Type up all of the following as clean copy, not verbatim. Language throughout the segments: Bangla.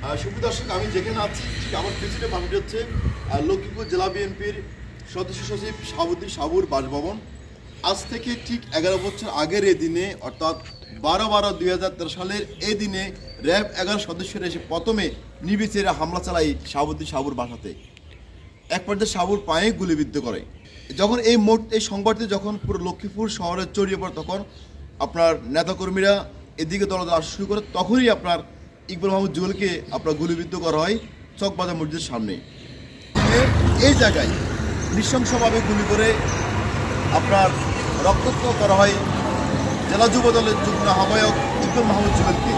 সুপ্রিয় দর্শক, আমি যেখানে আছি ঠিক আমার পিছনে বাসাটি হচ্ছে লক্ষ্মীপুর জেলা বিএনপির সদস্য সচিব শাহাবুদ্দিন সাবুর বাসভবন। আজ থেকে ঠিক 11 বছর আগের এই দিনে, অর্থাৎ 12/12/2013 সালের এই দিনে র্যাব 11 সদস্যরা এসে প্রথমে নির্বিচারে হামলা চালায় শাহাবুদ্দিন সাবুর বাসাতে। এক পর্যায়ে সাবুর পায়ে গুলিবিদ্ধ করে। যখন এই সংবাদটি যখন পুরো লক্ষ্মীপুর শহরে ছড়িয়ে পড়ে, তখন আপনার নেতাকর্মীরা এদিকে দলদল আসা শুরু করে। তখনই আপনার ইকবাল মাহমুদ জুয়েলকে আপনার গুলিবিদ্ধ করা হয় চকবাজার মসজিদের সামনে। এই জায়গায় নৃশংসভাবে গুলি করে আপনার রক্তাক্ত করা হয় জেলা যুব দলের যুগ্ম আহ্বায়ক ইকবাল মাহমুদ জুয়েলকে।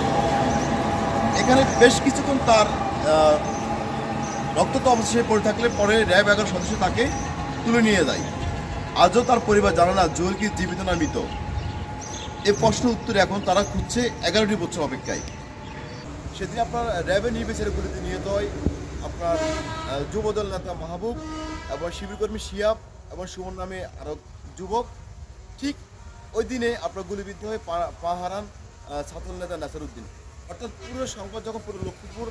এখানে বেশ কিছুক্ষণ তার রক্তাক্ত অবস্থায় পড়ে থাকলে পরে র্যাব 11 সদস্য তাকে তুলে নিয়ে যায়। আজও তার পরিবার জানে না জুয়েল কি জীবিত না মৃত। এই প্রশ্ন উত্তরে এখন তারা খুঁজছে 11টি বছর অপেক্ষায়। সেদিন আপনার র্যাবের নির্বিচারে গুলিতে নিহত হয় আপনার যুবদল নেতা মাহবুব এবং শিবিরকর্মী শিয়াব এবং সুমন নামে আরও যুবক। ঠিক ওই দিনে আপনার গুলিবিদ্ধ হয়ে পা হারান ছাত্র নেতা নাসিরউদ্দিন। অর্থাৎ পুরো সংবাদ যখন পুরো লক্ষ্মীপুর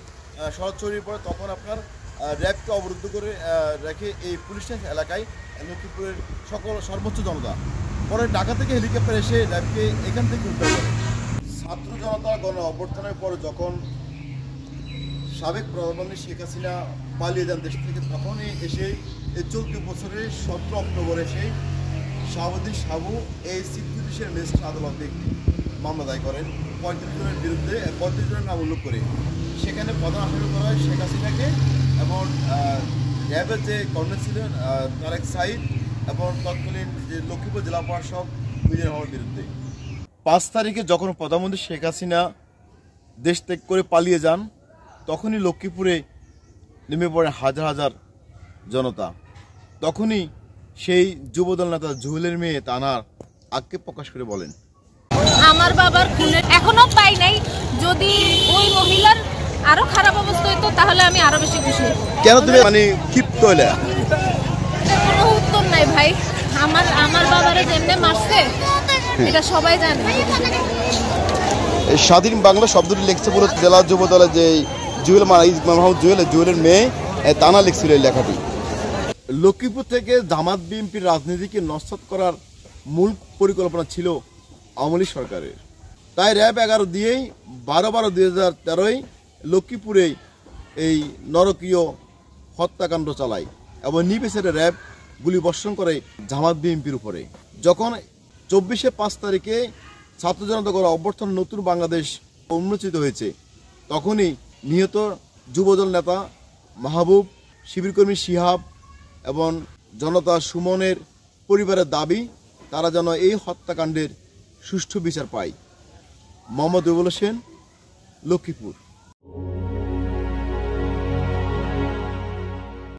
শহর ছড়িয়ে পড়ে, তখন আপনার র্যাবকে অবরুদ্ধ করে রেখে এই পুলিশ স্টেশন এলাকায় লক্ষ্মীপুরের সর্বোচ্চ জনতা। পরে ঢাকা থেকে হেলিকপ্টার এসে র্যাবকে এখান থেকে উদ্ধার করে। ছাত্র জনতা গণ অভ্যর্থনের পরে যখন সাবেক প্রধানমন্ত্রী শেখ হাসিনা পালিয়ে যান দেশ থেকে, তখনই এসে এই চলতি বছরের 17 অক্টোবর এসে শাহাবুদ্দিন সাবু এই চিফ জুডিশিয়াল ম্যাজিস্ট্রেট আদালতে একটি মামলা দায় করেন 35 জনের বিরুদ্ধে, 35 জনের নাম উল্লেখ করে। সেখানে প্রধান আসামি করা হয় শেখ হাসিনাকে এবং র্যাবের যে কর্নেল ছিলেন তারেক সাইদ এবং তৎকালীন যে লক্ষ্মীপুর জেলা প্রশাসক মিজানুর রহমানের বিরুদ্ধে। 5 তারিখে যখন প্রধানমন্ত্রী শেখ হাসিনা দেশ ত্যাগ করে পালিয়ে যান, তখনই লক্ষ্মীপুরে নেমে পড়েন হাজার হাজার জনতা। তখনই সেই যুবদল নেতা জুয়েলের মেয়ে তানার আক্ষেপ প্রকাশ করে বলেন, আমার বাবার খুনের এখনো পাই নাই। যদি ওই মহিলার আরো খারাপ অবস্থা হইতো তাহলে আমি আরো বেশি খুশি। কেন তুমি মানে ক্ষিপ্ত হলে? কোনো উত্তর নাই ভাই। আমার বাবারে যেমনে মারছে এটা সবাই জানে। স্বাধীন বাংলা শব্দটি লিখছে পুরো জেলা যুব দলের যে জুয়েল মাহমুদ জুয়েলের মেয়ে তানা লিখছিল এই লেখাটি। লক্ষ্মীপুর থেকে জামাত বিএনপির রাজনীতিকে নস্যাৎ করার মূল পরিকল্পনা ছিল আওয়ামী লীগ সরকারের। তাই র্যাব 11 দিয়েই 12/12/2013 লক্ষ্মীপুরে এই নরকীয় হত্যাকাণ্ড চালায় এবং নির্বিচারে র্যাব গুলিবর্ষণ করে জামাত বিএনপির উপরে। যখন 24/5 তারিখে ছাত্র জনতা গণ অভ্যর্থন নতুন বাংলাদেশ উন্মোচিত হয়েছে, তখনই নিহত যুবদল নেতা মাহবুব, শিবিরকর্মী শিহাব এবং জনতা সুমনের পরিবারের দাবি তারা যেন এই হত্যাকাণ্ডের সুষ্ঠু বিচার পায়। মোহাম্মদ রুবেল হোসেন, লক্ষ্মীপুর।